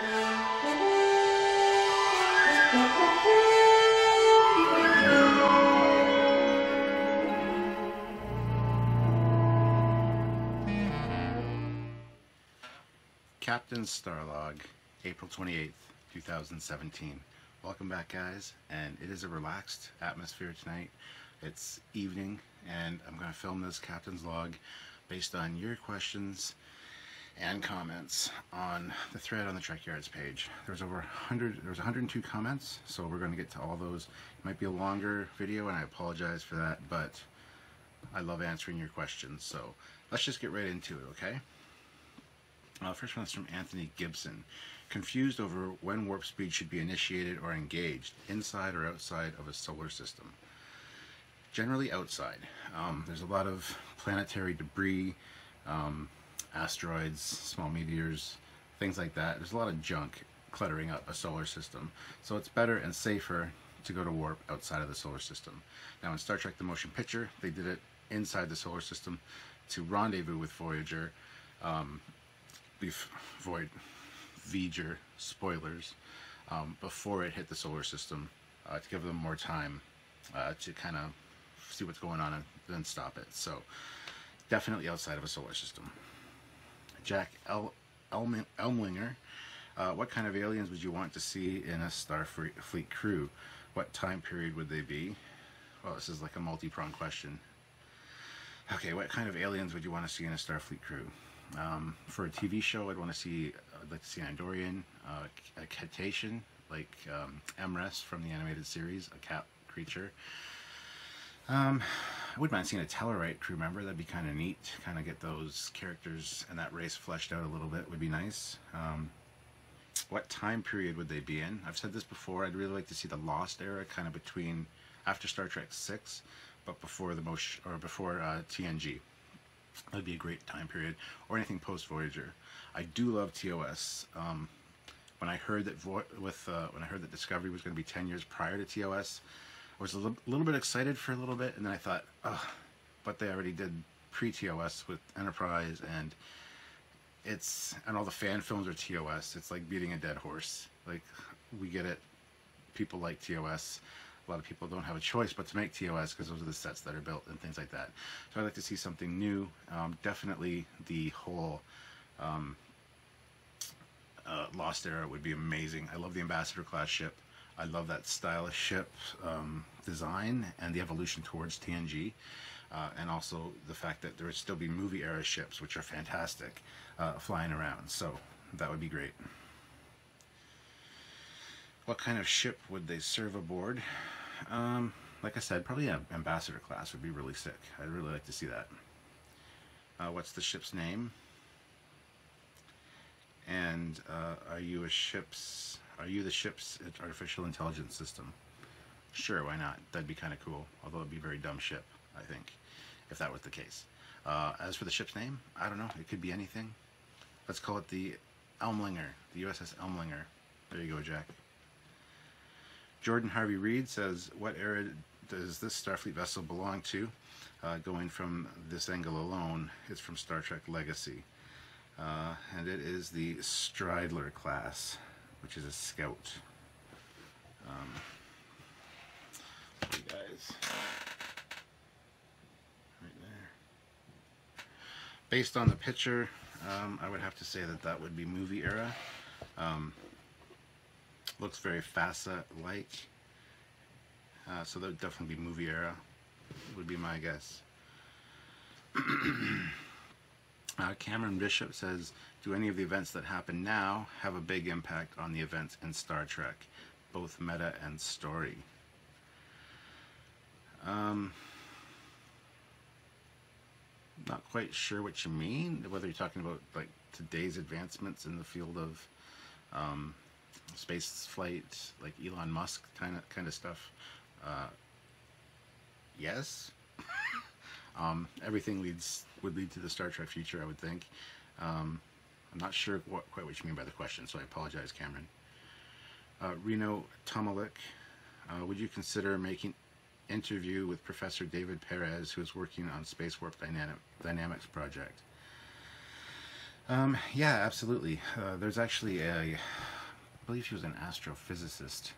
Captain StarLog, April 28th, 2017. Welcome back, guys, and it is a relaxed atmosphere tonight. It's evening, and I'm going to film this Captain's Log based on your questions and comments on the thread on the Trekyards page. There's over 102 comments, so we're going to get to all those. It might be a longer video, and I apologize for that, but I love answering your questions, so let's just get right into it, okay? First one is from Anthony Gibson. Confused over when warp speed should be initiated or engaged, inside or outside of a solar system. Generally outside. There's a lot of planetary debris, asteroids, small meteors, things like that. There's a lot of junk cluttering up a solar system. So it's better and safer to go to warp outside of the solar system. Now in Star Trek The Motion Picture, they did it inside the solar system to rendezvous with Voyager. Voyager, spoilers, before it hit the solar system, to give them more time to kind of see what's going on and then stop it. So definitely outside of a solar system. Jack Elmlinger, what kind of aliens would you want to see in a Starfleet crew? What time period would they be? Well, this is like a multi-pronged question. Okay, what kind of aliens would you want to see in a Starfleet crew? For a TV show, I'd like to see an Andorian, a Cetacean, like Emrys from the animated series, a cat creature. I wouldn't mind seeing a Tellarite crew member. That'd be kind of neat. Kind of get those characters and that race fleshed out a little bit would be nice. What time period would they be in? I've said this before. I'd really like to see the Lost era, kind of between after Star Trek 6, but before TNG. That'd be a great time period, or anything post Voyager. I do love TOS. When I heard that when I heard that Discovery was going to be 10 years prior to TOS, I was a little bit excited for a little bit, and then I thought, oh, but they already did pre-TOS with Enterprise, and all the fan films are TOS. It's like beating a dead horse. Like, we get it. People like TOS. A lot of people don't have a choice but to make TOS because those are the sets that are built and things like that. So I'd like to see something new. Definitely the whole Lost era would be amazing. I love the Ambassador class ship. I love that stylish ship design and the evolution towards TNG. And also the fact that there would still be movie era ships, which are fantastic, flying around. So that would be great. What kind of ship would they serve aboard? Like I said, probably an Ambassador class would be really sick. I'd really like to see that. What's the ship's name? And are you the ship's artificial intelligence system? Sure, why not? That'd be kind of cool. Although it'd be a very dumb ship, I think, if that was the case. As for the ship's name, I don't know. It could be anything. Let's call it the Elmlinger, the USS Elmlinger. There you go, Jack. Jordan Harvey Reed says, what era does this Starfleet vessel belong to? Going from this angle alone, it's from Star Trek Legacy. And it is the Stridler class, which is a scout. You guys. Right there. Based on the picture, I would have to say that would be movie era. Looks very FASA-like, so that would definitely be movie era, would be my guess. Cameron Bishop says, do any of the events that happen now have a big impact on the events in Star Trek, both meta and story? Not quite sure what you mean, whether you're talking about like today's advancements in the field of space flight, like Elon Musk kind of stuff. Yes. Everything would lead to the Star Trek future, I would think. I'm not sure quite what you mean by the question, so I apologize, Cameron. Reno Tomalik, would you consider making interview with Professor David Perez, who is working on Space Warp Dynamics project? Yeah, absolutely. There's actually a I believe she was an astrophysicist,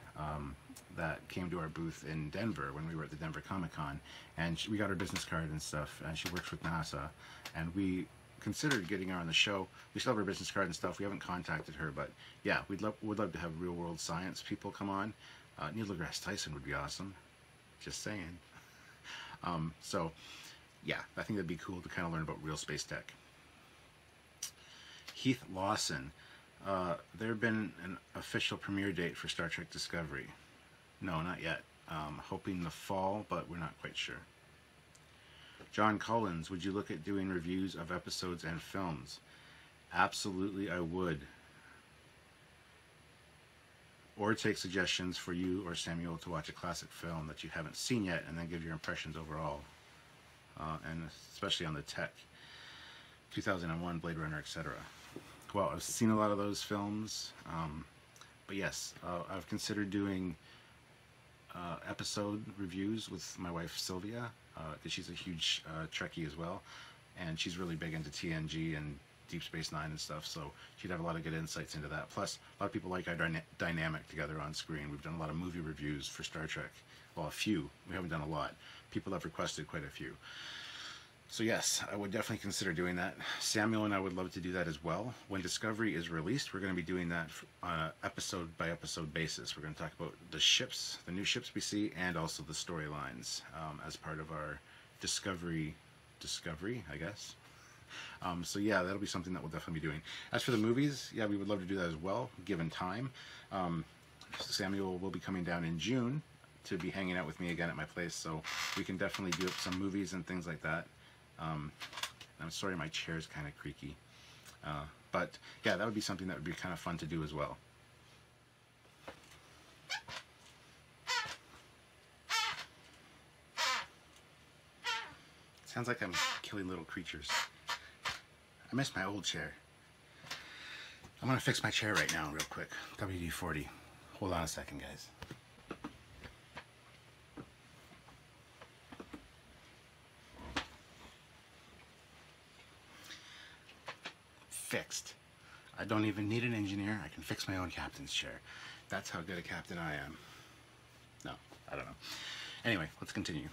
that came to our booth in Denver when we were at the Denver Comic-Con, and we got her business card and stuff, and she works with NASA, and we considered getting her on the show. We still have her business card and stuff. We haven't contacted her, but yeah, would love to have real-world science people come on. Neil deGrasse Tyson would be awesome. Just saying. So, yeah, I think that'd be cool to kind of learn about real space tech. Heath Lawson. There had been an official premiere date for Star Trek Discovery. No, not yet. Hoping the fall, but we're not quite sure. John Collins, would you look at doing reviews of episodes and films? Absolutely, I would. Or take suggestions for you or Samuel to watch a classic film that you haven't seen yet and then give your impressions overall. And especially on the tech. 2001, Blade Runner, etc. Well, I've seen a lot of those films. But yes, I've considered doing episode reviews with my wife Sylvia, because she's a huge Trekkie as well, and she's really big into TNG and Deep Space Nine and stuff, so she'd have a lot of good insights into that. Plus, a lot of people like our dynamic together on screen. We've done a lot of movie reviews for Star Trek. Well, a few. We haven't done a lot. People have requested quite a few. So yes, I would definitely consider doing that. Samuel and I would love to do that as well. When Discovery is released, we're going to be doing that on an episode-by-episode basis. We're going to talk about the ships, the new ships we see, and also the storylines as part of our Discovery, I guess. So yeah, that'll be something that we'll definitely be doing. As for the movies, yeah, we would love to do that as well, given time. Samuel will be coming down in June to be hanging out with me again at my place, so we can definitely do some movies and things like that. I'm sorry my chair is kind of creaky. But yeah, that would be something that would be kind of fun to do as well. Sounds like I'm killing little creatures. I miss my old chair. I'm gonna fix my chair right now real quick. WD-40. Hold on a second, guys. Fixed. I don't even need an engineer. I can fix my own captain's chair. That's how good a captain I am. No, I don't know. Anyway, let's continue.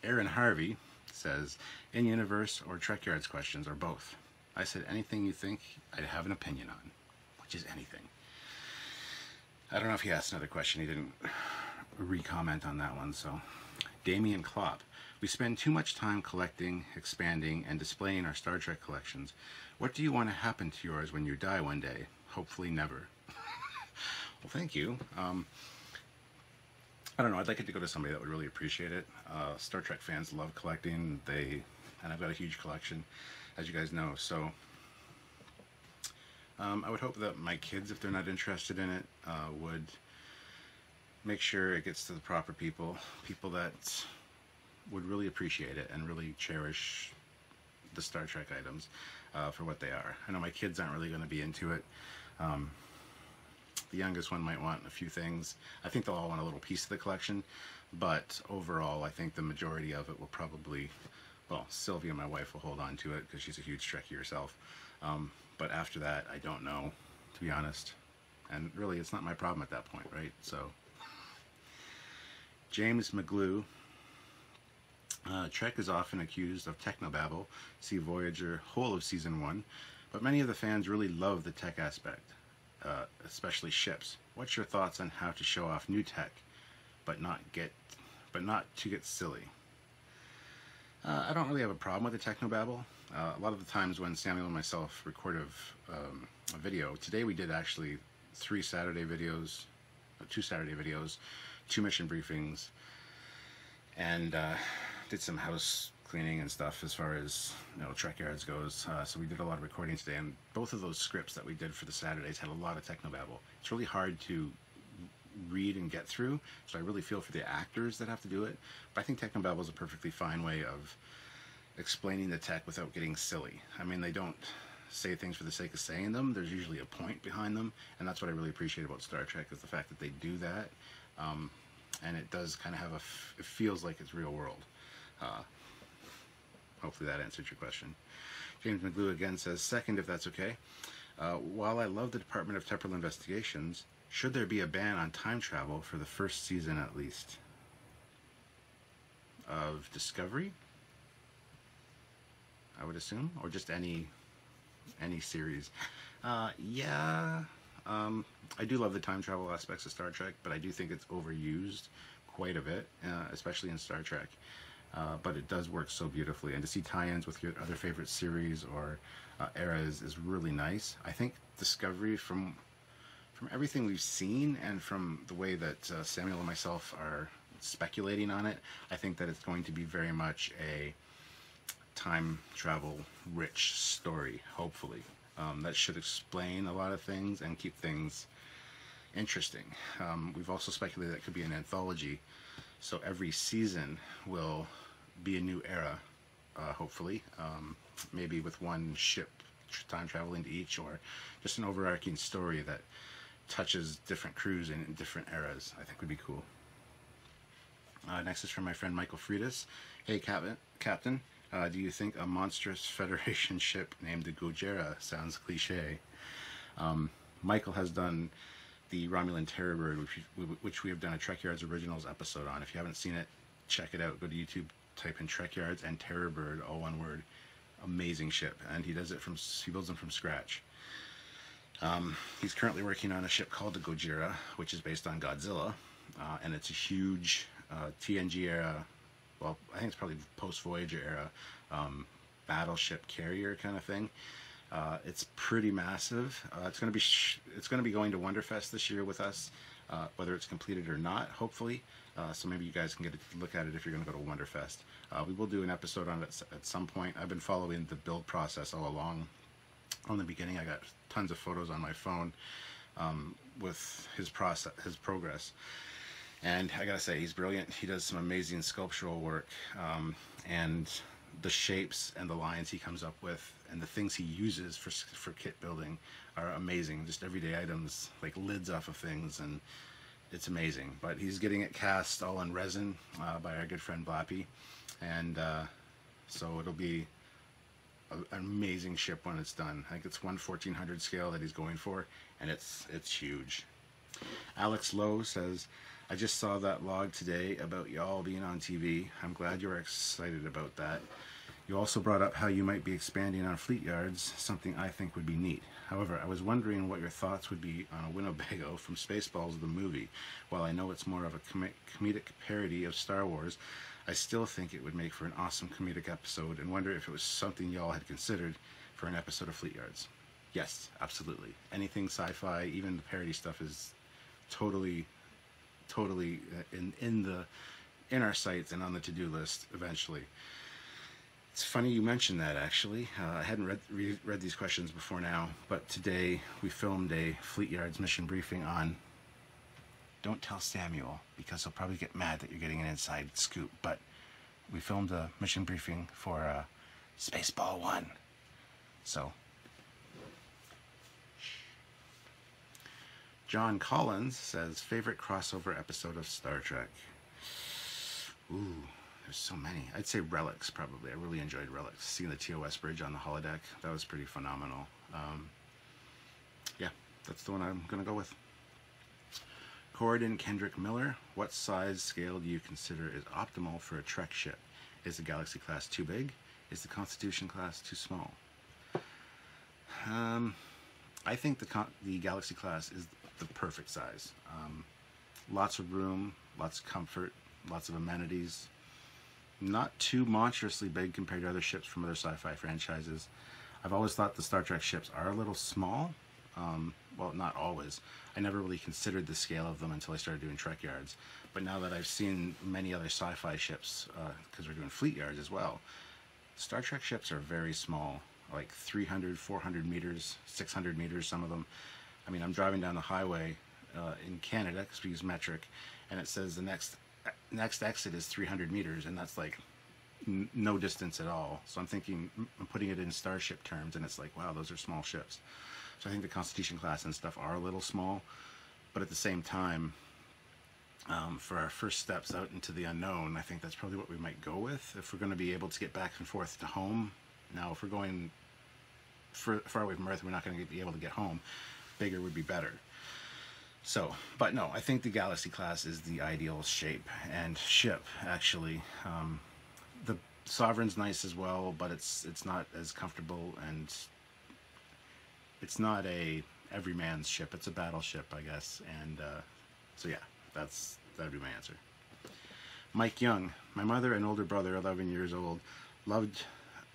Aaron Harvey says, in-universe or Trekyards questions, or both? I said anything you think I'd have an opinion on, which is anything. I don't know if he asked another question. He didn't re-comment on that one, so. Damien Klopp. We spend too much time collecting, expanding, and displaying our Star Trek collections. What do you want to happen to yours when you die one day? Hopefully never. Well, thank you. I don't know. I'd like it to go to somebody that would really appreciate it. Star Trek fans love collecting. And I've got a huge collection, as you guys know. So I would hope that my kids, if they're not interested in it, would make sure it gets to the proper people that would really appreciate it and really cherish the Star Trek items for what they are. I know my kids aren't really going to be into it. The youngest one might want a few things. I think they'll all want a little piece of the collection, but overall I think the majority of it will probably, well, Sylvia, my wife, will hold on to it because she's a huge Trekkie herself. But after that, I don't know, to be honest. And really, it's not my problem at that point, right? So, James McGlew. Trek is often accused of technobabble, see Voyager, whole of Season 1, but many of the fans really love the tech aspect, especially ships. What's your thoughts on how to show off new tech, but not to get silly? I don't really have a problem with the technobabble. A lot of the times when Samuel and myself record a video, today we did actually 2 Saturday videos, 2 mission briefings, and did some house cleaning and stuff as far as, Trekyards goes. So we did a lot of recording today, and both of those scripts that we did for the Saturdays had a lot of technobabble. It's really hard to read and get through, so I really feel for the actors that have to do it. But I think technobabble is a perfectly fine way of explaining the tech without getting silly. I mean, they don't say things for the sake of saying them. There's usually a point behind them, and that's what I really appreciate about Star Trek, is the fact that they do that. And it does kind of have it feels like it's real world. Hopefully that answered your question. James McGlew again says, second, if that's okay. While I love the Department of Temporal Investigations, Should there be a ban on time travel for the first season at least? Of Discovery, I would assume, or just any series. Yeah, I do love the time travel aspects of Star Trek, but I do think it's overused quite a bit, especially in Star Trek. But it does work so beautifully, and to see tie-ins with your other favorite series or eras is really nice. I think Discovery, from everything we've seen and from the way that Samuel and myself are speculating on it, I think that it's going to be very much a time travel rich story, hopefully. That should explain a lot of things and keep things interesting. We've also speculated that it could be an anthology, so every season will be a new era, hopefully. Maybe with one ship time traveling to each, or just an overarching story that touches different crews in different eras. I think would be cool. Next is from my friend Michael Freitas. Hey, Captain, do you think a monstrous Federation ship named the Gojira sounds cliche? Michael has done the Romulan Terrorbird, which we have done a Trekyards Originals episode on. If you haven't seen it, check it out. Go to YouTube, type in Trekyards and Terrorbird, all one word. Amazing ship, and he builds them from scratch. He's currently working on a ship called the Gojira, which is based on Godzilla, and it's a huge TNG era, well, I think it's probably post-Voyager era, battleship carrier kind of thing. It's pretty massive. It's going to be going to Wonderfest this year with us, whether it's completed or not, hopefully. So maybe you guys can get a look at it if you're going to go to Wonderfest. We will do an episode on it at some point. I've been following the build process all along. From the beginning, I got tons of photos on my phone with his progress. And I gotta say, he's brilliant. He does some amazing sculptural work, and the shapes and the lines he comes up with and the things he uses for kit building are amazing. Just everyday items, like lids off of things, and it's amazing. But he's getting it cast all in resin by our good friend Blappy, and so it'll be an amazing ship when it's done. I think it's 1/1400 scale that he's going for, and it's huge. Alex Lowe says, I just saw that log today about y'all being on TV. I'm glad you're excited about that. You also brought up how you might be expanding on Fleet Yards, something I think would be neat. However, I was wondering what your thoughts would be on a Winnebago from Spaceballs the movie. While I know it's more of a comedic parody of Star Wars, I still think it would make for an awesome comedic episode, and wonder if it was something y'all had considered for an episode of Fleet Yards. Yes, absolutely. Anything sci-fi, even the parody stuff, is totally in our sights and on the to-do list eventually. It's funny you mentioned that, actually. I hadn't read these questions before now, but today we filmed a Fleet Yards mission briefing on, don't tell Samuel, because he'll probably get mad that you're getting an inside scoop, but we filmed a mission briefing for Spaceball 1. So, John Collins says, favorite crossover episode of Star Trek? Ooh, there's so many. I'd say Relics, probably. I really enjoyed Relics. Seeing the TOS bridge on the holodeck, that was pretty phenomenal. Yeah, that's the one I'm going to go with. Corridon Kendrick Miller, what size scale do you consider is optimal for a Trek ship? Is the Galaxy class too big? Is the Constitution class too small? I think the Galaxy class is the perfect size. Lots of room, lots of comfort, lots of amenities. Not too monstrously big compared to other ships from other sci-fi franchises. I've always thought the Star Trek ships are a little small. Well, not always. I never really considered the scale of them until I started doing Trekyards. But now that I've seen many other sci-fi ships, because we're doing Fleet Yards as well, Star Trek ships are very small, like 300, 400 meters, 600 meters, some of them. I mean, I'm driving down the highway in Canada, because we use metric, and it says the next exit is 300 meters, and that's like no distance at all. So I'm thinking, I'm putting it in starship terms, and it's like, wow, those are small ships. So I think the Constitution class and stuff are a little small, but at the same time, for our first steps out into the unknown, I think that's probably what we might go with if we're going to be able to get back and forth to home. Now, if we're going far away from Earth, we're not going to be able to get home. Bigger would be better. So, but no, I think the Galaxy class is the ideal shape and ship, actually. The Sovereign's nice as well, but it's not as comfortable, and it's not a everyman's ship. It's a battleship, I guess. And so yeah, that'd be my answer. Mike Young, my mother and older brother, 11 years old, loved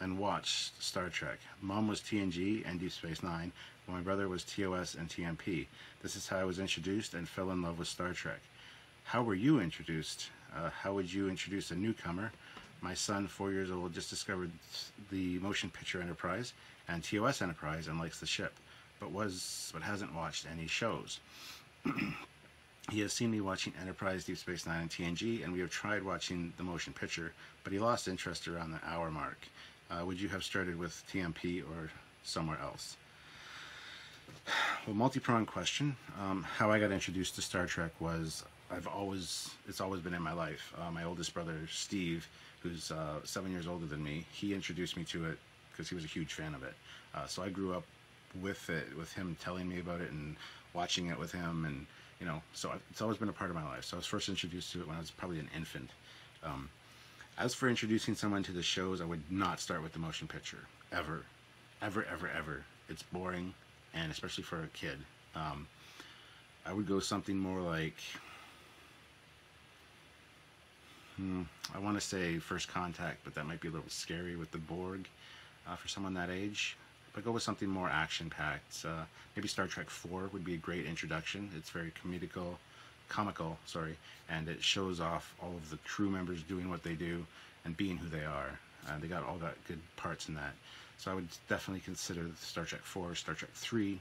and watched Star Trek. Mom was TNG and Deep Space Nine, while my brother was TOS and TMP. This is how I was introduced and fell in love with Star Trek. How were you introduced? How would you introduce a newcomer? My son, 4 years old, just discovered the Motion Picture Enterprise and TOS Enterprise and likes the ship, but hasn't watched any shows. He has seen me watching Enterprise, Deep Space Nine, and TNG, and we have tried watching the motion picture, but he lost interest around the hour mark. Would you have started with TMP or somewhere else? Well, multi-pronged question. How I got introduced to Star Trek was it's always been in my life. My oldest brother, Steve, who's 7 years older than me, he introduced me to it because he was a huge fan of it. So I grew up with it, with him telling me about it and watching it with him, and so it's always been a part of my life. So I was first introduced to it when I was probably an infant. As for introducing someone to the shows, I would not start with the motion picture. Ever. Ever, ever, ever. It's boring, and especially for a kid. I would go something more like, I want to say First Contact, but that might be a little scary with the Borg for someone that age. But go with something more action-packed. Maybe Star Trek 4 would be a great introduction. It's very comical, and it shows off all of the crew members doing what they do and being who they are. They got all that good parts in that. So I would definitely consider Star Trek 4, Star Trek 3,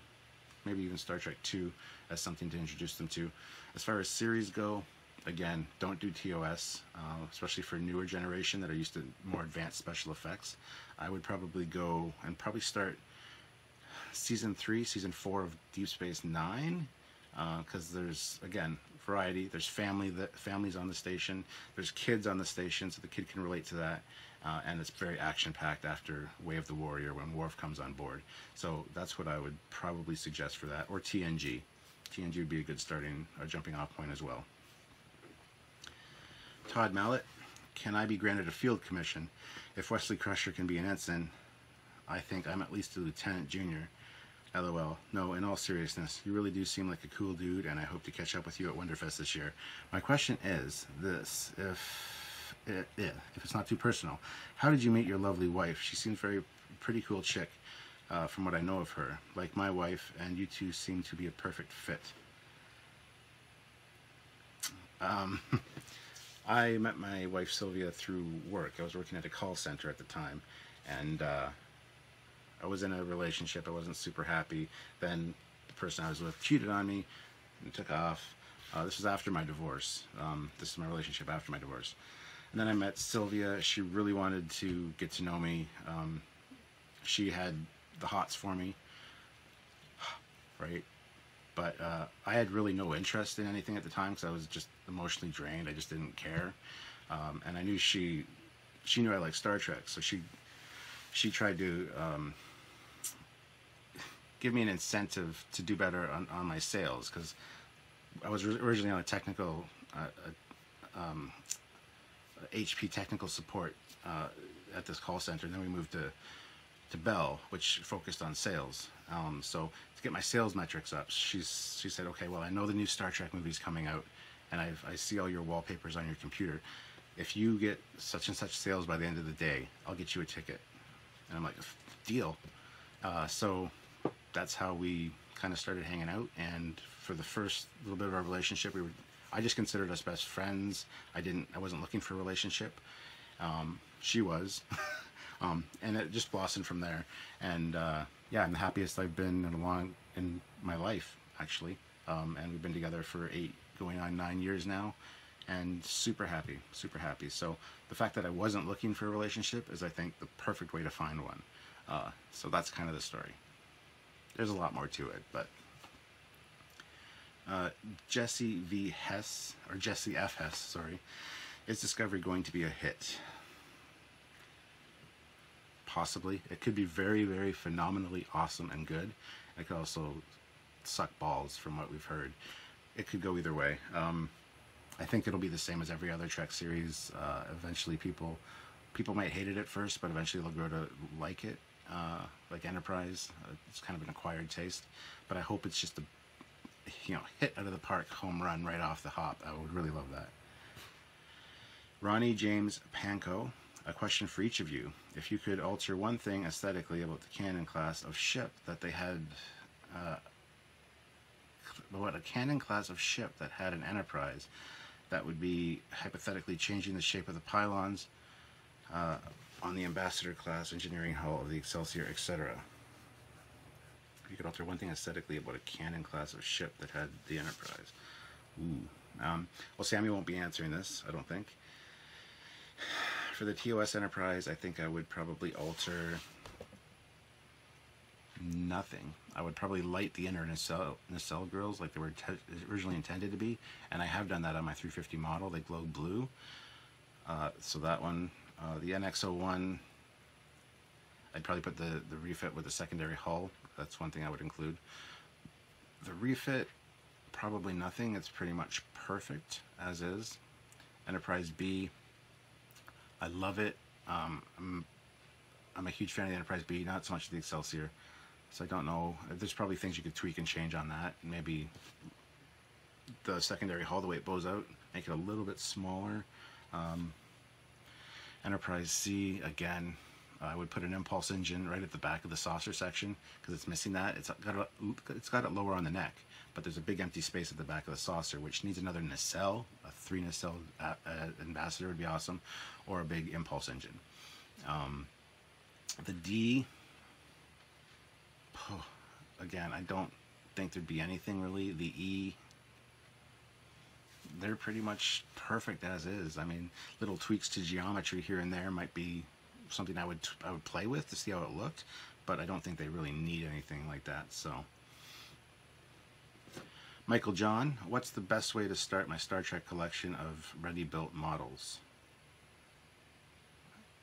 maybe even Star Trek 2 as something to introduce them to. As far as series go, again, don't do TOS, especially for newer generation that are used to more advanced special effects. I would probably go and start season 3, season 4 of Deep Space Nine, because there's, again, variety. There's families on the station. There's kids on the station, so the kid can relate to that. And it's very action-packed after Way of the Warrior when Worf comes on board. So that's what I would probably suggest for that, or TNG. TNG would be a good jumping-off point as well. Todd Mallet, can I be granted a field commission? If Wesley Crusher can be an ensign, I think I'm at least a lieutenant junior. LOL. No, in all seriousness, you really do seem like a cool dude, and I hope to catch up with you at Wonderfest this year. My question is this, if it's not too personal, how did you meet your lovely wife? She seems pretty cool chick, from what I know of her. Like my wife, and you two seem to be a perfect fit. I met my wife Sylvia through work. I was working at a call center at the time, and I was in a relationship. I wasn't super happy. Then the person I was with cheated on me and took off. This was after my divorce. This is my relationship after my divorce. And then I met Sylvia. She really wanted to get to know me. She had the hots for me, right? But I had really no interest in anything at the time because I was just emotionally drained. I just didn't care. And I knew she knew I liked Star Trek, so she tried to give me an incentive to do better on my sales, because I was originally on a technical HP technical support at this call center, and then we moved to Bell, which focused on sales. So to get my sales metrics up, she said, okay, well, I know the new Star Trek movie's coming out, and I see all your wallpapers on your computer. If you get such and such sales by the end of the day, I'll get you a ticket. And I'm like, deal. So that's how we kind of started hanging out. And for the first little bit of our relationship, I just considered us best friends. I wasn't looking for a relationship. She was. And it just blossomed from there. And yeah, I'm the happiest I've been in my life, actually. And we've been together for going on 9 years now, and super happy, super happy. So the fact that I wasn't looking for a relationship is, I think, the perfect way to find one. So that's kind of the story. There's a lot more to it, but Jesse V. Hess, or Jesse F. Hess, sorry, is Discovery going to be a hit? Possibly. It could be very, very phenomenally awesome and good. It could also suck balls from what we've heard. it could go either way. I think it'll be the same as every other Trek series. Eventually, people might hate it at first, but eventually they'll grow to like it. Like Enterprise, it's kind of an acquired taste. But I hope it's just a hit out of the park, home run right off the hop. I would really love that. Ronnie James Panko, a question for each of you. If you could alter one thing aesthetically about the canon class of ship that they had, a canon class of ship that had an Enterprise, that would be hypothetically changing the shape of the pylons on the Ambassador class engineering hull of the Excelsior, etc. If you could alter one thing aesthetically about a canon class of ship that had the Enterprise. Ooh. Well, Sammy won't be answering this, I don't think. For the TOS Enterprise, I think I would probably alter nothing. I would probably light the inner nacelle grills like they were originally intended to be, and I have done that on my 350 model. They glow blue. So that one, the NX-01, I'd probably put the refit with the secondary hull. That's one thing I would include. The refit, probably nothing. It's pretty much perfect as is. Enterprise B, I love it. I'm a huge fan of the Enterprise B, not so much the Excelsior. So I don't know. There's probably things you could tweak and change on that. Maybe the secondary hull, the way it bows out, make it a little bit smaller. Enterprise C, again, I would put an impulse engine right at the back of the saucer section because it's missing that. It's got it lower on the neck, but there's a big empty space at the back of the saucer, which needs another nacelle. A 3 nacelle Ambassador would be awesome, or a big impulse engine. The D, again, I don't think there'd be anything really. The E, they're pretty much perfect as is. I mean, little tweaks to geometry here and there might be something I would play with to see how it looked, but I don't think they really need anything like that. So, Michael John, what's the best way to start my Star Trek collection of ready-built models?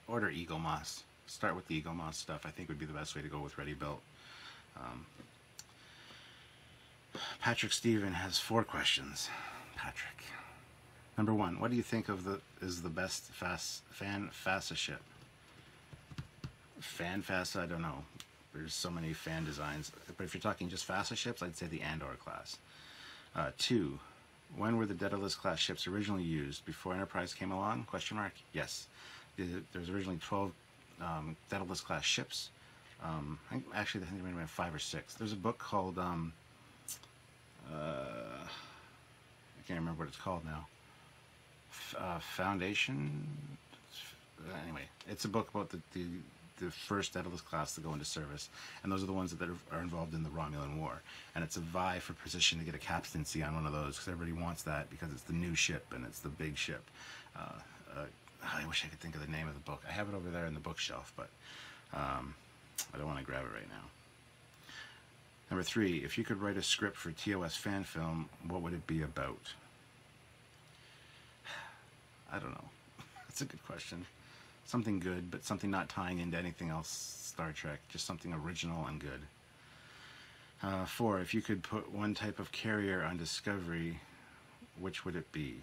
Order Eagle Moss. Start with the Eagle Moss stuff. I think would be the best way to go with ready-built. Patrick Steven has 4 questions. Patrick. Number 1, what do you think is the best fan FASA ship? Fan FASA, I don't know. There's so many fan designs. But if you're talking just FASA ships, I'd say the Andor class. 2, when were the Daedalus class ships originally used? Before Enterprise came along? Question mark. Yes. There's originally 12 Daedalus class ships. Actually, I think there may have 5 or 6. There's a book called I can't remember what it's called now. Foundation. Anyway, it's a book about the first Daedalus class to go into service, and those are the ones that are involved in the Romulan War. And it's a vie for position to get a captaincy on one of those because everybody wants that because it's the new ship and it's the big ship. I wish I could think of the name of the book. I have it over there in the bookshelf, but I don't want to grab it right now. Number 3, if you could write a script for TOS fan film, what would it be about? I don't know. That's a good question. Something good, but something not tying into anything else Star Trek. Just something original and good. 4, if you could put one type of carrier on Discovery, which would it be?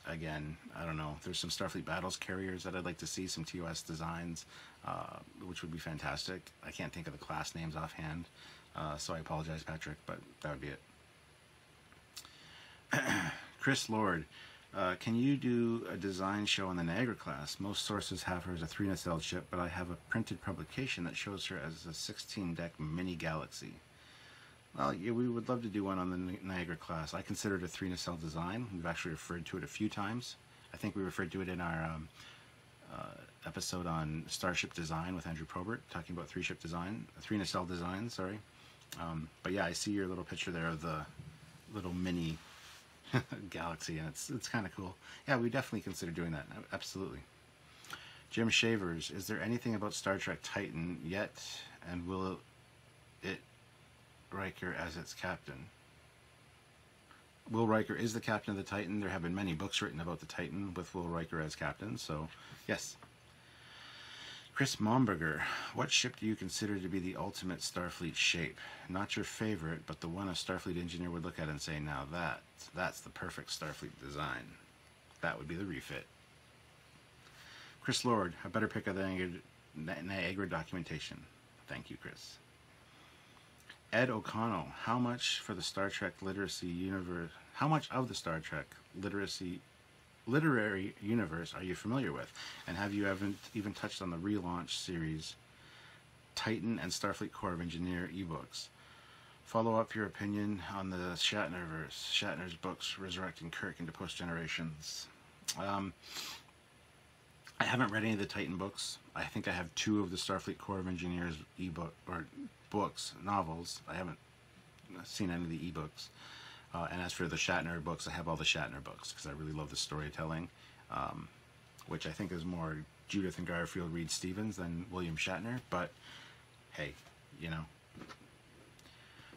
Again, I don't know. There's some Starfleet Battles carriers that I'd like to see, some TOS designs, which would be fantastic. I can't think of the class names offhand, so I apologize, Patrick, but that would be it. Chris Lord, can you do a design show on the Niagara class? Most sources have her as a 3 nacelle ship, but I have a printed publication that shows her as a 16-deck mini Galaxy. Well, yeah, we would love to do one on the Niagara class. I consider it a 3 nacelle design. We've actually referred to it a few times. I think we referred to it in our episode on Starship Design with Andrew Probert, talking about 3 nacelle design, sorry. But yeah, I see your little picture there of the little mini Galaxy, and it's kind of cool. Yeah, we definitely consider doing that. Absolutely. Jim Shavers, is there anything about Star Trek Titan yet, and will it Riker as its captain? Will Riker is the captain of the Titan. There have been many books written about the Titan with Will Riker as captain, so yes. Chris Momberger, what ship do you consider to be the ultimate Starfleet shape? Not your favorite, but the one a Starfleet engineer would look at and say, now that's the perfect Starfleet design. That would be the refit. Chris Lord, a better pick of the Niagara documentation. Thank you, Chris. Ed O'Connell, how much of the Star Trek literary universe are you familiar with? And have you even touched on the relaunch series Titan and Starfleet Corps of Engineer ebooks? Follow up your opinion on the Shatnerverse, Shatner's books resurrecting Kirk into post-generations. I haven't read any of the Titan books. I think I have 2 of the Starfleet Corps of Engineers ebook or books, novels. I haven't seen any of the ebooks. And as for the Shatner books, I have all the Shatner books because I really love the storytelling, which I think is more Judith and Garfield Reed Stevens than William Shatner. But hey, you know.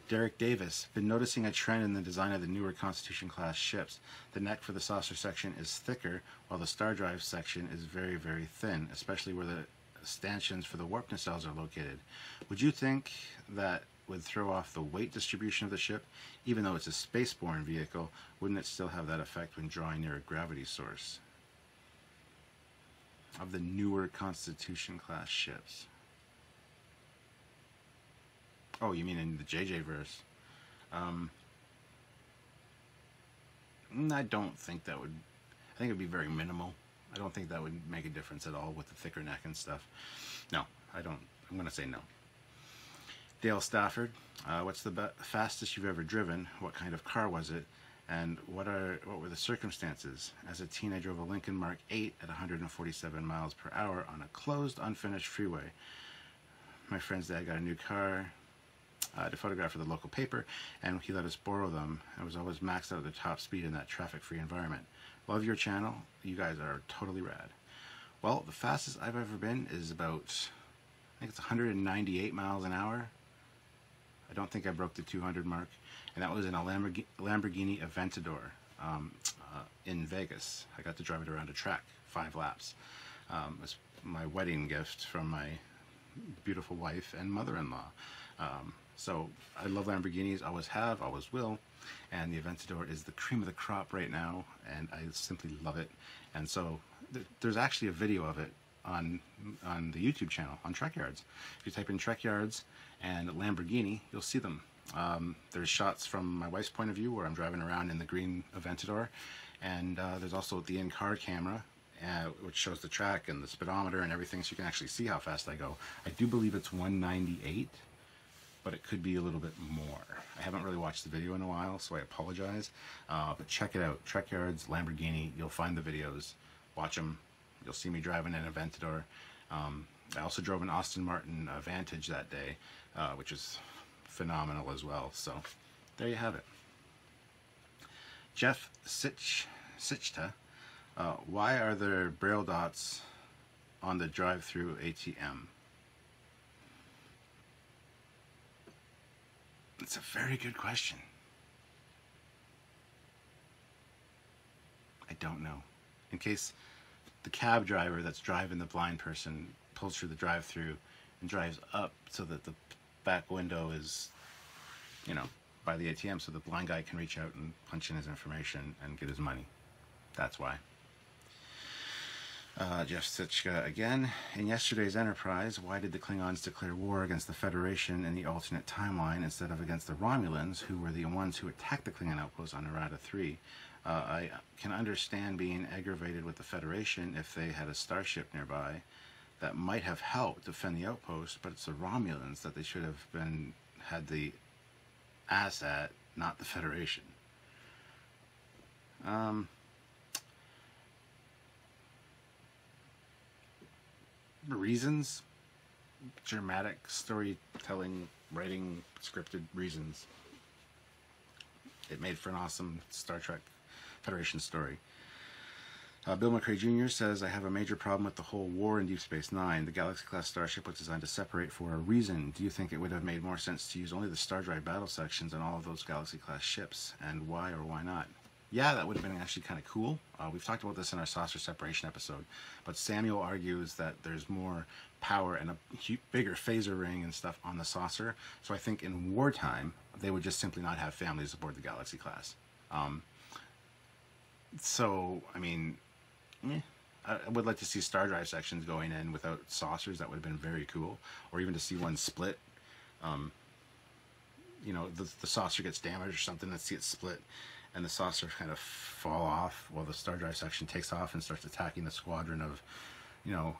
Derek Davis, been noticing a trend in the design of the newer Constitution class ships. The neck for the saucer section is thicker, while the star drive section is very, very thin, especially where the stanchions for the warp nacelles are located. Would you think that would throw off the weight distribution of the ship? Even though it's a spaceborne vehicle, wouldn't it still have that effect when drawing near a gravity source? Of the newer Constitution class ships. Oh, you mean in the JJ verse? I don't think that would. I think it would be very minimal. I don't think that would make a difference at all with the thicker neck and stuff. No, I don't. I'm going to say no. Dale Stafford, what's the fastest you've ever driven? What kind of car was it? And what were the circumstances? As a teen, I drove a Lincoln Mark 8 at 147 miles per hour on a closed, unfinished freeway. My friend's dad got a new car to photograph for the local paper, and he let us borrow them. I was always maxed out at the top speed in that traffic-free environment. Love your channel. You guys are totally rad. Well, the fastest I've ever been is about, I think it's 198 miles an hour. I don't think I broke the 200 mark, and that was in a Lamborghini Aventador in Vegas. I got to drive it around a track, 5 laps. It was my wedding gift from my beautiful wife and mother-in-law. So I love Lamborghinis, always have, always will, and the Aventador is the cream of the crop right now, and I simply love it. And so there's actually a video of it on the YouTube channel, on Trekyards. If you type in Trekyards and Lamborghini, you'll see them. There's shots from my wife's point of view where I'm driving around in the green Aventador, and there's also the in-car camera, which shows the track and the speedometer and everything, so you can actually see how fast I go. I do believe it's 198, but it could be a little bit more. I haven't really watched the video in a while, so I apologize. But check it out, Trekyards, Lamborghini. You'll find the videos. Watch them. You'll see me driving an Aventador. I also drove an Aston Martin Vantage that day, which is phenomenal as well. So there you have it. Jeff Sichta, why are there braille dots on the drive-through ATM? It's a very good question. I don't know. In case the cab driver that's driving the blind person pulls through the drive-through and drives up so that the back window is, you know, by the ATM, so the blind guy can reach out and punch in his information and get his money. That's why. Jeff Sitchka again. In yesterday's Enterprise, why did the Klingons declare war against the Federation in the alternate timeline instead of against the Romulans, who were the ones who attacked the Klingon outpost on Narada 3? I can understand being aggravated with the Federation if they had a starship nearby that might have helped defend the outpost, but it's the Romulans that they should have had the ass at, not the Federation. Reasons, dramatic storytelling, writing, scripted reasons. It made for an awesome Star Trek Federation story. Bill McRae Jr. says, I have a major problem with the whole war in Deep Space Nine. The Galaxy-class starship was designed to separate for a reason. Do you think it would have made more sense to use only the Star Drive battle sections on all of those Galaxy-class ships? And why or why not? Yeah, that would have been actually kind of cool. We've talked about this in our saucer separation episode, but Samuel argues that there's more power and a bigger phaser ring and stuff on the saucer. So I think in wartime, they would just simply not have families aboard the Galaxy class. So, I mean, I would like to see star drive sections going in without saucers. That would have been very cool. Or even to see one split. You know, the saucer gets damaged or something, let's see it split, and the saucer kind of fall off while the star drive section takes off and starts attacking the squadron of, you know,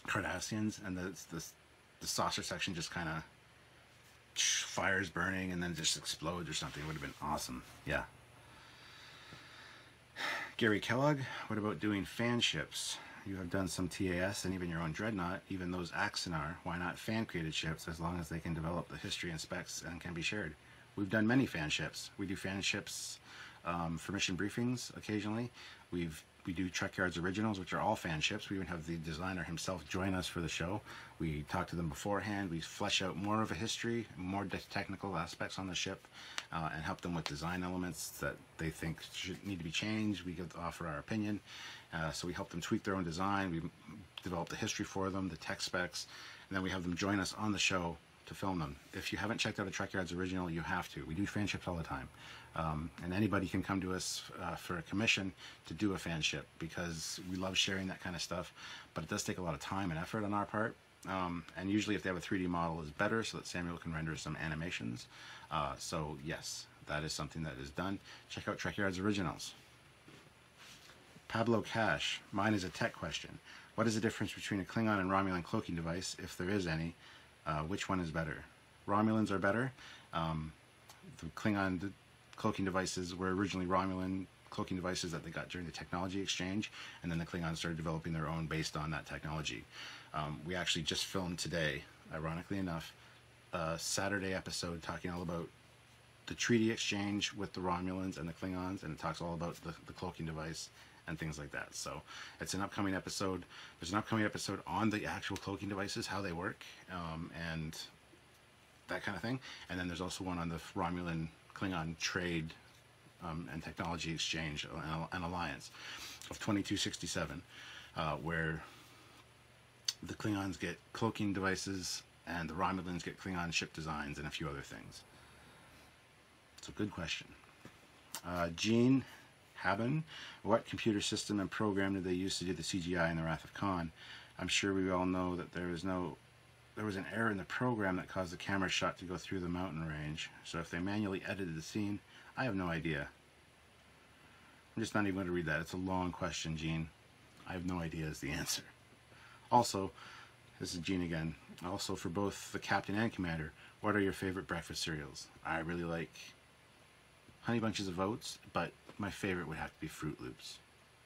Cardassians, and the saucer section just kind of fires burning and then just explodes or something. It would have been awesome. Yeah. Gary Kellogg, what about doing fan ships? You have done some TAS and even your own dreadnought, even those Axanar. Why not fan-created ships, as long as they can develop the history and specs and can be shared? We've done many fan ships. We do fan ships for mission briefings occasionally. We do Trekyards originals, which are all fan ships. We even have the designer himself join us for the show. We talk to them beforehand. We flesh out more of a history, more technical aspects on the ship, and help them with design elements that they think need to be changed. We offer our opinion. So we help them tweak their own design. We develop the history for them, the tech specs, and then we have them join us on the show to film them. If you haven't checked out a Trekyards original, you have to. We do fan ships all the time. And anybody can come to us for a commission to do a fan ship, because we love sharing that kind of stuff, but it does take a lot of time and effort on our part. And usually if they have a 3D model, is better, so that Samuel can render some animations. So yes, that is something that is done. Check out Trekyards originals. Pablo Cash, mine is a tech question. What is the difference between a Klingon and Romulan cloaking device, if there is any? Which one is better? Romulans are better. The Klingon cloaking devices were originally Romulan cloaking devices that they got during the technology exchange, and then the Klingons started developing their own based on that technology. We actually just filmed today, ironically enough, a Saturday episode talking all about the treaty exchange with the Romulans and the Klingons, and it talks all about the cloaking device and things like that. So it's an upcoming episode. There's an upcoming episode on the actual cloaking devices, how they work, and that kind of thing. And then there's also one on the Romulan Klingon trade and technology exchange and alliance of 2267, where the Klingons get cloaking devices and the Romulans get Klingon ship designs and a few other things. It's a good question. Gene Haben, what computer system and program did they use to do the CGI in the Wrath of Khan? I'm sure we all know that there was an error in the program that caused the camera shot to go through the mountain range. So if they manually edited the scene, I have no idea. I'm just not even going to read that. It's a long question, Gene. I have no idea is the answer. Also, this is Gene again. Also, for both the captain and commander, what are your favorite breakfast cereals? I really like Honey Bunches of Oats, but my favorite would have to be Fruit Loops.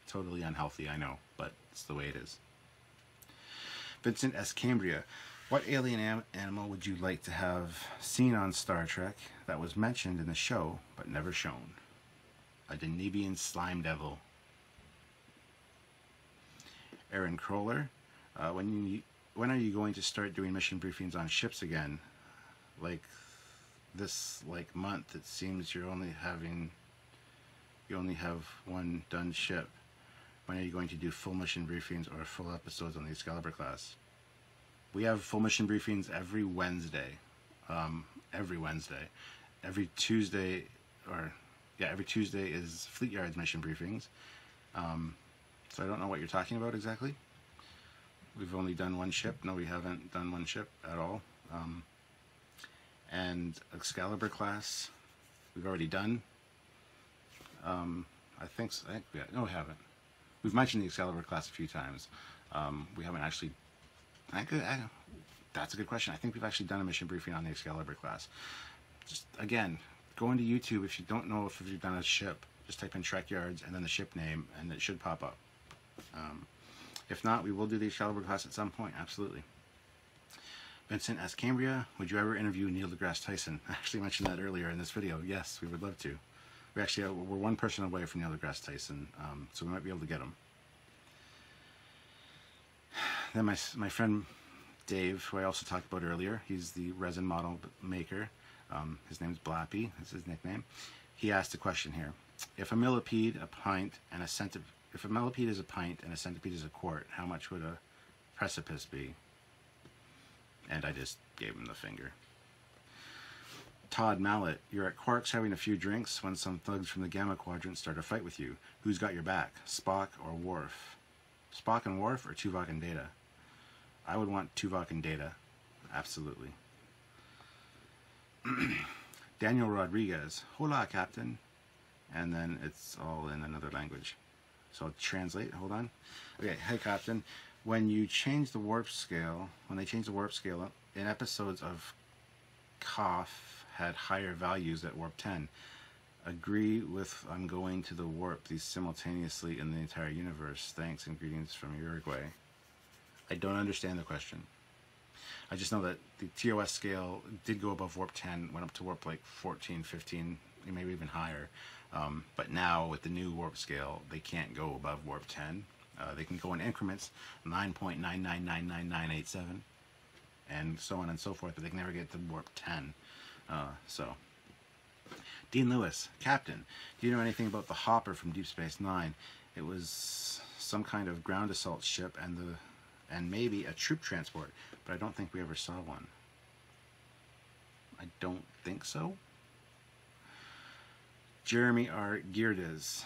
Totally unhealthy, I know, but it's the way it is. Vincent S. Cambria, what alien animal would you like to have seen on Star Trek that was mentioned in the show but never shown? A Denebian slime devil. Aaron Kroller, when are you going to start doing mission briefings on ships again? Like this month, it seems you only have one done ship. When are you going to do full mission briefings or full episodes on the Excalibur class? We have full mission briefings every Wednesday. Every Tuesday, every Tuesday is Fleet Yards mission briefings. So I don't know what you're talking about exactly. We've only done one ship. No, we haven't done one ship at all. And Excalibur class, we've already done. I think so. No, we haven't. We've mentioned the Excalibur class a few times. We haven't actually. That's a good question. I think we've actually done a mission briefing on the Excalibur class. Just again, go into YouTube if you don't know if you've done a ship. Just type in Trekyards and then the ship name, and it should pop up. If not, we will do the Excalibur class at some point. Absolutely. Vincent S. Cambria, would you ever interview Neil deGrasse Tyson? I actually mentioned that earlier in this video. Yes, we would love to. We're one person away from Neil deGrasse Tyson, so we might be able to get him. Then my friend Dave, who I also talked about earlier, he's the resin model maker. His name's Blappy. That's his nickname. He asked a question here: if a millipede, a pint, and a centipede is a pint and a centipede is a quart, how much would a precipice be? And I just gave him the finger. Todd Mallet, you're at Quark's having a few drinks when some thugs from the Gamma Quadrant start a fight with you. Who's got your back, Spock or Worf? Spock and Worf or Tuvok and Data? I would want Tuvok and Data, absolutely. Daniel Rodriguez, hola, Captain. And then it's all in another language. So I'll translate, hold on. Okay, hey, Captain. When you change the warp scale, when they change the warp scale in episodes of Koth had higher values at warp 10. Agree with I'm going to the warp these simultaneously in the entire universe. Thanks and greetings from Uruguay. I don't understand the question. I just know that the TOS scale did go above warp 10, went up to warp like 14, 15, maybe even higher. But now with the new warp scale, they can't go above warp 10. They can go in increments, 9.9999987, and so on and so forth, but they can never get to warp 10. Dean Lewis, Captain, do you know anything about the Hopper from Deep Space Nine? It was some kind of ground assault ship and maybe a troop transport, but I don't think we ever saw one. I don't think so. Jeremy R. Geerdes,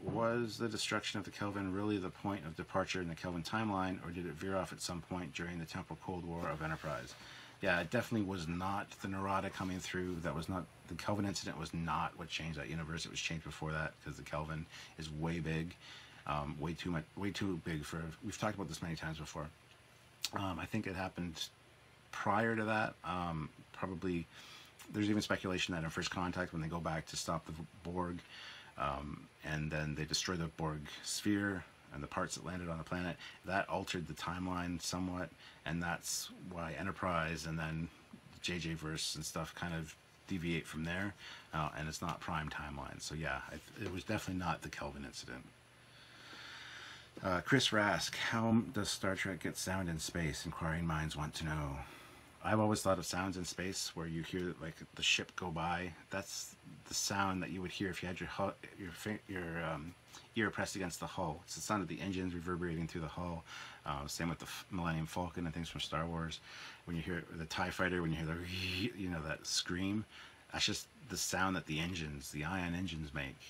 was the destruction of the Kelvin really the point of departure in the Kelvin timeline, or did it veer off at some point during the temporal Cold War of Enterprise? Yeah, it definitely was not the Narada coming through. That was not, the Kelvin incident was not what changed that universe. It was changed before that, because the Kelvin is way big, way too big for, we've talked about this many times before. I think it happened prior to that. Probably, there's even speculation that in First Contact, when they go back to stop the Borg, and then they destroy the Borg sphere and the parts that landed on the planet, that altered the timeline somewhat, and that's why Enterprise and then JJ verse and stuff kind of deviate from there, and it's not prime timeline. So yeah, it was definitely not the Kelvin incident. Chris Rask, how does Star Trek get sound in space? Inquiring minds want to know. I've always thought of sounds in space where you hear like the ship go by. That's the sound that you would hear if you had your ear pressed against the hull. It's the sound of the engines reverberating through the hull. Same with the Millennium Falcon and things from Star Wars. When you hear the TIE Fighter, when you hear the that scream, that's just the sound that the ion engines make.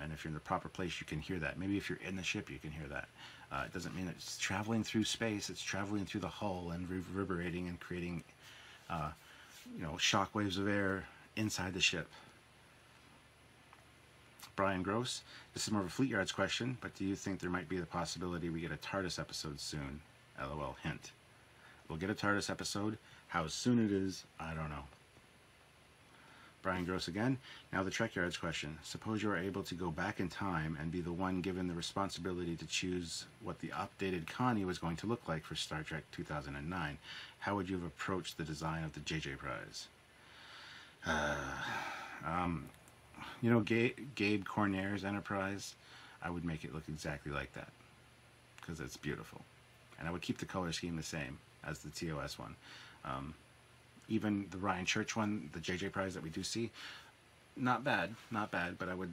And if you're in the proper place, you can hear that. Maybe if you're in the ship, you can hear that. It doesn't mean it's traveling through space. It's traveling through the hull and reverberating and creating shock waves of air inside the ship. Brian Gross, this is more of a Fleet Yards question, but do you think there might be the possibility we get a TARDIS episode soon? LOL, hint. We'll get a TARDIS episode. How soon it is, I don't know. Brian Gross again. Now the Trekyards question. Suppose you are able to go back in time and be the one given the responsibility to choose what the updated Connie was going to look like for Star Trek 2009. How would you have approached the design of the JJ Prize? Gabe Cornaire's Enterprise, I would make it look exactly like that because it's beautiful. And I would keep the color scheme the same as the TOS one. Even the Ryan Church one, the JJ Prize that we do see, not bad, but I would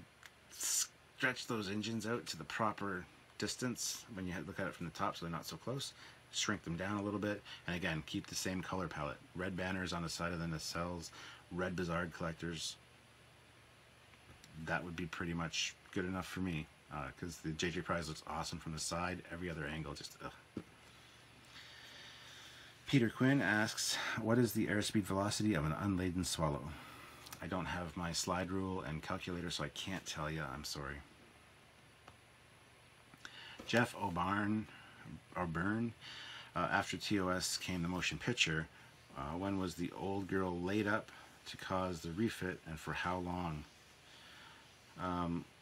stretch those engines out to the proper distance when you look at it from the top so they're not so close. Shrink them down a little bit, and again, keep the same color palette. Red banners on the side of the nacelles, red Bizarre collectors. That would be pretty much good enough for me, because the JJ Prize looks awesome from the side. Every other angle, just ugh. Peter Quinn asks, what is the airspeed velocity of an unladen swallow? I don't have my slide rule and calculator, so I can't tell you. I'm sorry. Jeff O'Byrne, after TOS came the motion picture. When was the old girl laid up to cause the refit, and for how long?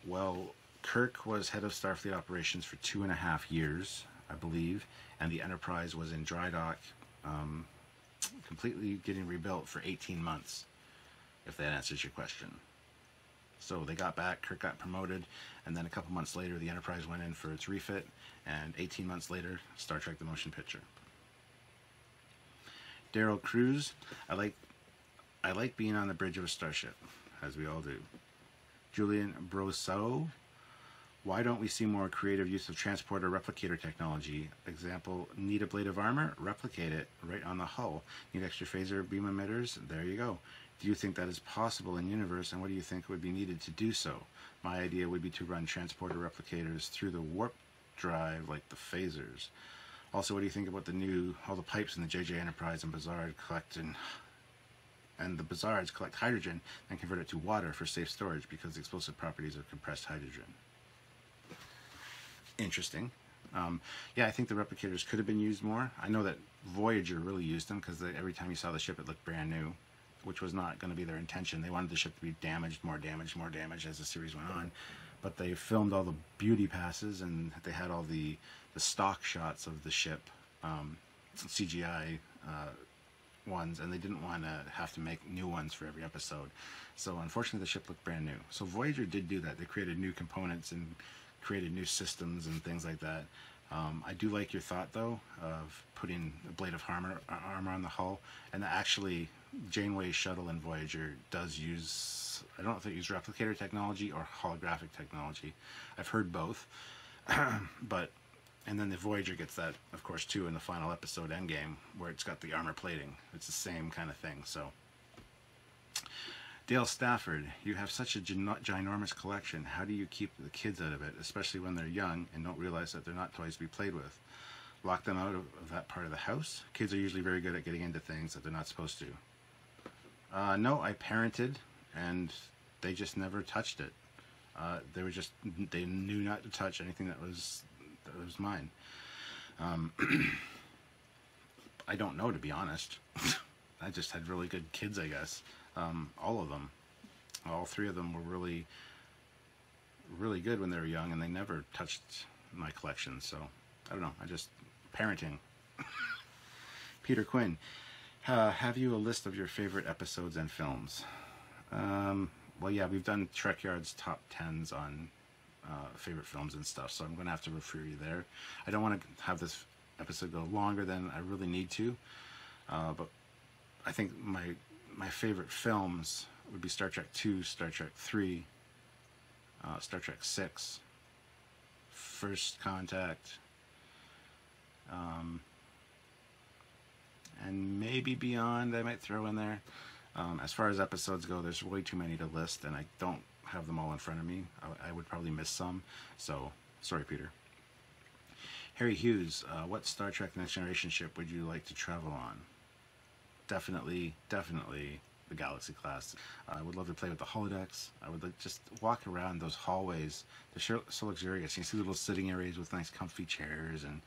Well, Kirk was head of Starfleet operations for 2.5 years, I believe, and the Enterprise was in dry dock, completely getting rebuilt for 18 months, if that answers your question. So they got back, Kirk got promoted, and then a couple months later the Enterprise went in for its refit, and 18 months later, Star Trek the Motion Picture. Daryl Cruz, I like being on the bridge of a starship, as we all do. Julian Brosseau, Why don't we see more creative use of transporter replicator technology? Example, need a blade of armor? Replicate it right on the hull. Need extra phaser beam emitters? There you go. Do you think that is possible in universe, and what do you think would be needed to do so? My idea would be to run transporter replicators through the warp drive like the phasers. Also, what do you think about all the pipes in the JJ Enterprise and Bazaar and the Bazaars collect hydrogen and convert it to water for safe storage because the explosive properties of compressed hydrogen? Interesting. Yeah, I think the replicators could have been used more. I know that Voyager really used them because every time you saw the ship, it looked brand new, which was not going to be their intention. They wanted the ship to be damaged, more damaged as the series went on. But they filmed all the beauty passes, and they had all the stock shots of the ship, CGI ones, and they didn't want to have to make new ones for every episode. So unfortunately, the ship looked brand new. So Voyager did do that. They created new components and created new systems and things like that. I do like your thought, though, of putting a blade of armor on the hull. And actually, Janeway's shuttle in Voyager does use, I don't know if they use replicator technology or holographic technology. I've heard both. And then the Voyager gets that, of course, too, in the final episode, Endgame, where it's got the armor plating. It's the same kind of thing, so. Dale Stafford, you have such a ginormous collection. How do you keep the kids out of it, especially when they're young and don't realize that they're not toys to be played with? Lock them out of that part of the house? Kids are usually very good at getting into things that they're not supposed to. No, I parented, and they just never touched it. They knew not to touch anything that was mine. I don't know, to be honest. I just had really good kids, I guess. All of them. All three of them were really, really good when they were young, and they never touched my collection. So, I don't know. Parenting. Peter Quinn, have you a list of your favorite episodes and films? Well, yeah, we've done Trekyards top 10s on favorite films and stuff, so I'm going to have to refer you there. I don't want to have this episode go longer than I really need to, but I think my favorite films would be Star Trek 2, Star Trek 3, Star Trek 6, First Contact, and maybe Beyond I might throw in there. As far as episodes go, there's way too many to list, and I don't have them all in front of me. I would probably miss some, so sorry, Peter. Harry Hughes, what Star Trek Next Generation ship would you like to travel on? Definitely the Galaxy class. I would love to play with the holodecks. I would just walk around those hallways. They're so luxurious. You see little sitting areas with nice comfy chairs, and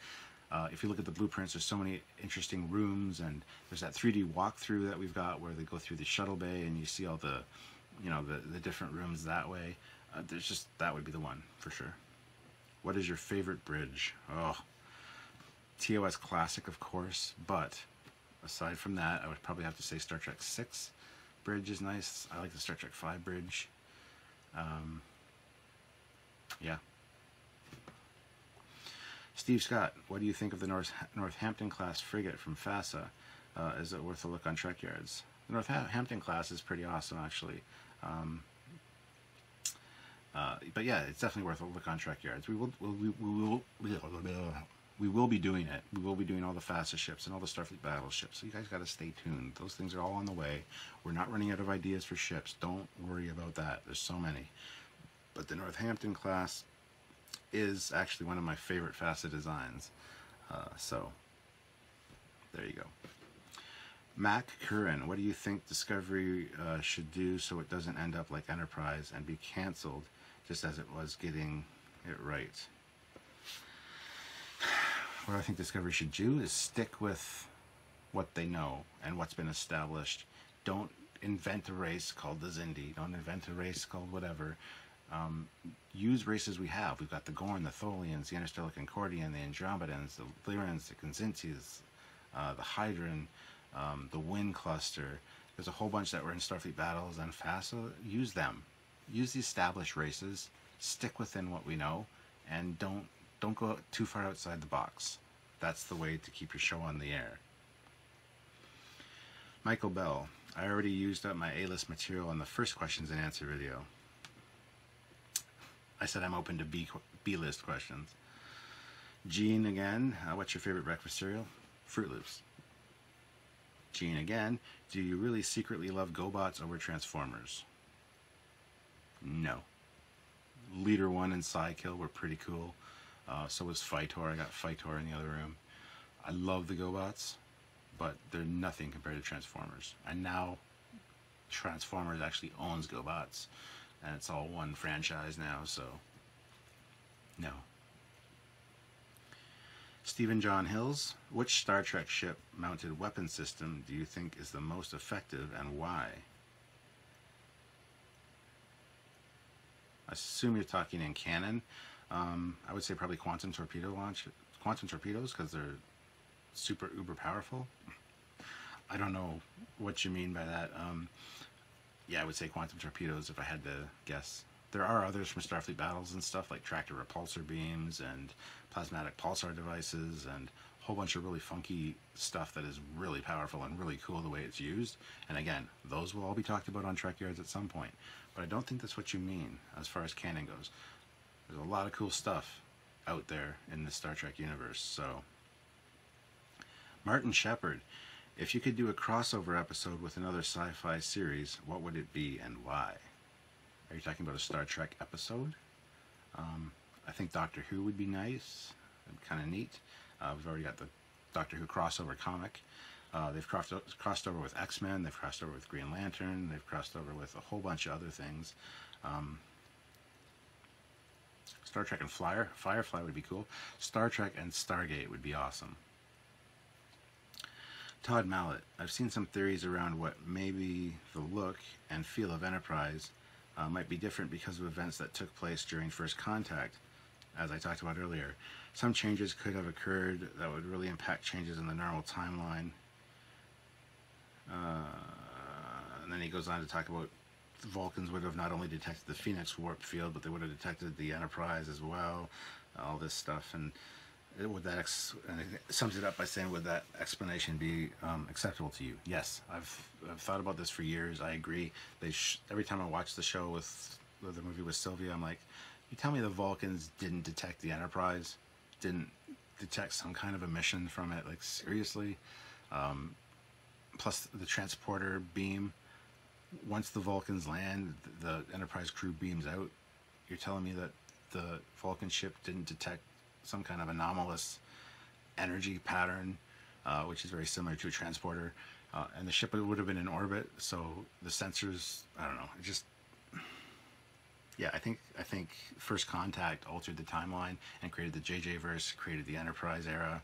if you look at the blueprints, there's so many interesting rooms, and there's that 3D walkthrough that we've got where they go through the shuttle bay and you see all the different rooms that way. That would be the one for sure. What is your favorite bridge? Oh, TOS Classic, of course, but aside from that, I would probably have to say Star Trek 6 bridge is nice. I like the Star Trek 5 bridge. Yeah. Steve Scott, what do you think of the Northampton class frigate from FASA? Is it worth a look on Trekyards? The Northampton class is pretty awesome, actually. But yeah, it's definitely worth a look on Trekyards. We will be doing it. We will be doing all the FASA ships and all the Starfleet battleships. So you guys got to stay tuned. Those things are all on the way. We're not running out of ideas for ships. Don't worry about that. There's so many. But the Northampton class is actually one of my favorite FASA designs. So there you go. Mac Curran, what do you think Discovery should do so it doesn't end up like Enterprise and be canceled just as it was getting it right? What I think Discovery should do is stick with what they know and what's been established. Don't invent a race called the Zindi. Don't invent a race called whatever. Use races we have. We've got the Gorn, the Tholians, the Interstellar Concordian, the Andromedans, the Lyrans, the Consintis, the Hydran, the Wind Cluster. There's a whole bunch that were in Starfleet Battles and FASA. Use them. Use the established races. Stick within what we know, and don't go too far outside the box. That's the way to keep your show on the air. Michael Bell, I already used up my A-list material in the first questions and answer video. I said I'm open to B-list questions. Gene again, what's your favorite breakfast cereal? Fruit Loops. Gene again, do you really secretly love GoBots over Transformers? No. Leader 1 and Psykill were pretty cool. So was Phytor. I got Phytor in the other room. I love the GoBots, but they're nothing compared to Transformers. And now Transformers actually owns GoBots, and it's all one franchise now, so no. Stephen John Hills, which Star Trek ship mounted weapon system do you think is the most effective and why? I assume you're talking in canon. I would say probably quantum torpedoes, because they're super uber powerful. I don't know what you mean by that. Yeah, I would say quantum torpedoes if I had to guess. There are others from Starfleet battles and stuff, like tractor repulsor beams and plasmatic pulsar devices and a whole bunch of really funky stuff that is really powerful and really cool the way it's used. And again, those will all be talked about on Trekyards at some point. But I don't think that's what you mean as far as canon goes. There's a lot of cool stuff out there in the Star Trek universe. So, Martin Shepard, if you could do a crossover episode with another sci-fi series, what would it be and why? Are you talking about a Star Trek episode? I think Doctor Who would be nice and kind of neat. We've already got the Doctor Who crossover comic. They've crossed over with X-Men. They've crossed over with Green Lantern. They've crossed over with a whole bunch of other things. Star Trek and Firefly would be cool. Star Trek and Stargate would be awesome. Todd Mallet, I've seen some theories around what maybe the look and feel of Enterprise might be different because of events that took place during First Contact, as I talked about earlier. Some changes could have occurred that would really impact changes in the normal timeline. And then he goes on to talk about the Vulcans would have not only detected the Phoenix warp field, but they would have detected the Enterprise as well. All this stuff, and would that and it sums it up by saying, would that explanation be acceptable to you? Yes, I've thought about this for years. I agree. Every time I watch the show with the movie with Sylvia, I'm like, you tell me the Vulcans didn't detect the Enterprise, didn't detect some kind of emission from it? Like, seriously? Plus the transporter beam. Once the Vulcans land, the Enterprise crew beams out. You're telling me that the Vulcan ship didn't detect some kind of anomalous energy pattern, which is very similar to a transporter, and the ship would have been in orbit, so the sensors, I don't know, it just, yeah, I think First Contact altered the timeline and created the JJ-verse, created the Enterprise era,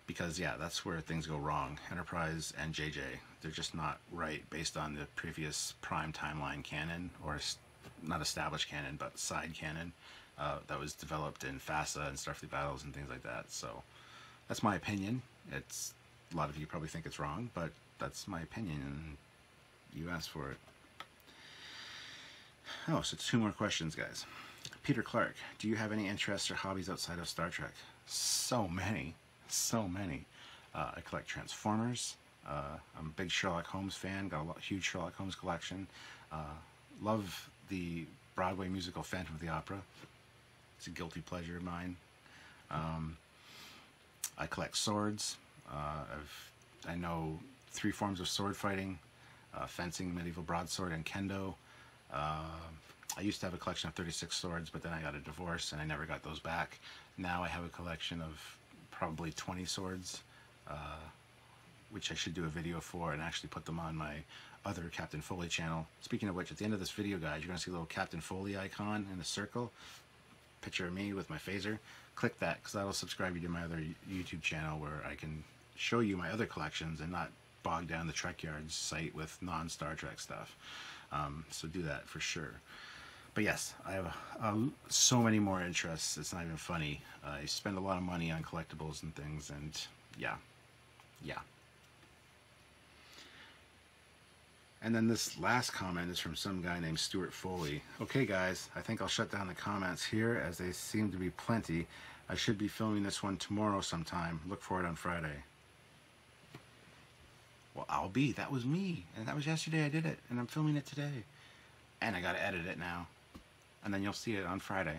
because, yeah, that's where things go wrong. Enterprise and JJ, they're just not right based on the previous prime timeline canon, or not established canon, but side canon. That was developed in FASA and Starfleet battles and things like that. So that's my opinion. It's a lot of you probably think it's wrong, but that's my opinion, and you asked for it. Oh, so 2 more questions, guys. Peter Clark, do you have any interests or hobbies outside of Star Trek? So many. I collect Transformers. I'm a big Sherlock Holmes fan. Got a huge Sherlock Holmes collection. Love the Broadway musical Phantom of the Opera. It's a guilty pleasure of mine. I collect swords. I know 3 forms of sword fighting: fencing, medieval broadsword, and kendo. I used to have a collection of 36 swords, but then I got a divorce and I never got those back. Now I have a collection of probably 20 swords, which I should do a video for and actually put them on my other Captain Foley channel. Speaking of which, at the end of this video, guys, you're going to see a little Captain Foley icon in a circle. Picture of me with my phaser. Click that, because that'll subscribe you to my other YouTube channel where I can show you my other collections and not bog down the Trekyards site with non-Star Trek stuff. So do that for sure. But yes, I have so many more interests. It's not even funny. I spend a lot of money on collectibles and things, and yeah. And then this last comment is from some guy named Stuart Foley. Okay, guys, I think I'll shut down the comments here, as they seem to be plenty. I should be filming this one tomorrow sometime. Look for it on Friday. Well, that was me, and that was yesterday I did it, and I'm filming it today. And I gotta edit it now. and then you'll see it on Friday.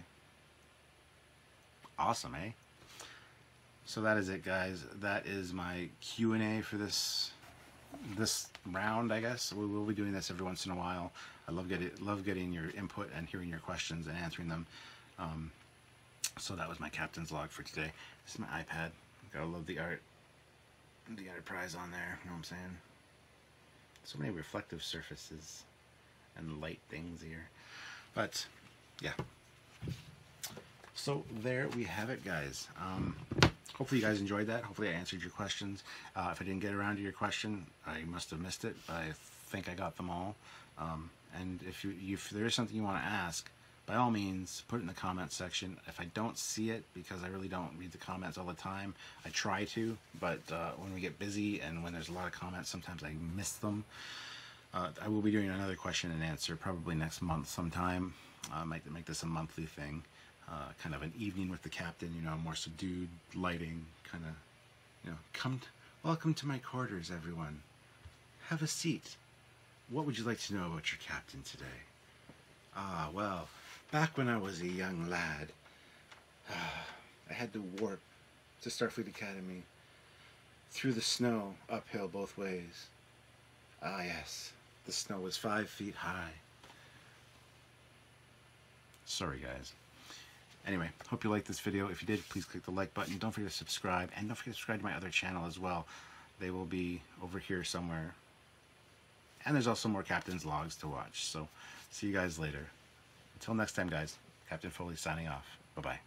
Awesome, eh? So that is it, guys. That is my Q&A for this round, I guess. We will be doing this every once in a while. I love getting your input and hearing your questions and answering them. So that was my captain's log for today. This is my iPad. Gotta love the art. The Enterprise on there, you know what I'm saying? So many reflective surfaces and light things here. But, yeah. So there we have it, guys. Hopefully you guys enjoyed that. Hopefully I answered your questions. If I didn't get around to your question, I must have missed it. I think I got them all. And if there is something you want to ask, by all means, put it in the comments section. If I don't see it, because I really don't read the comments all the time, I try to, but when we get busy and when there's a lot of comments, sometimes I miss them. I will be doing another question and answer probably next month sometime. I might make this a monthly thing, kind of an evening with the captain, you know, more subdued lighting, kind of, you know, welcome to my quarters, everyone. Have a seat. What would you like to know about your captain today? Ah, well, back when I was a young lad, I had to warp to Starfleet Academy through the snow, uphill both ways. Ah, yes, the snow was 5 feet high. Sorry, guys. Anyway, hope you liked this video. If you did, please click the like button. Don't forget to subscribe, and don't forget to subscribe to my other channel as well. They will be over here somewhere. And there's also more Captain's Logs to watch. So, see you guys later. Until next time, guys, Captain Foley signing off. Bye-bye.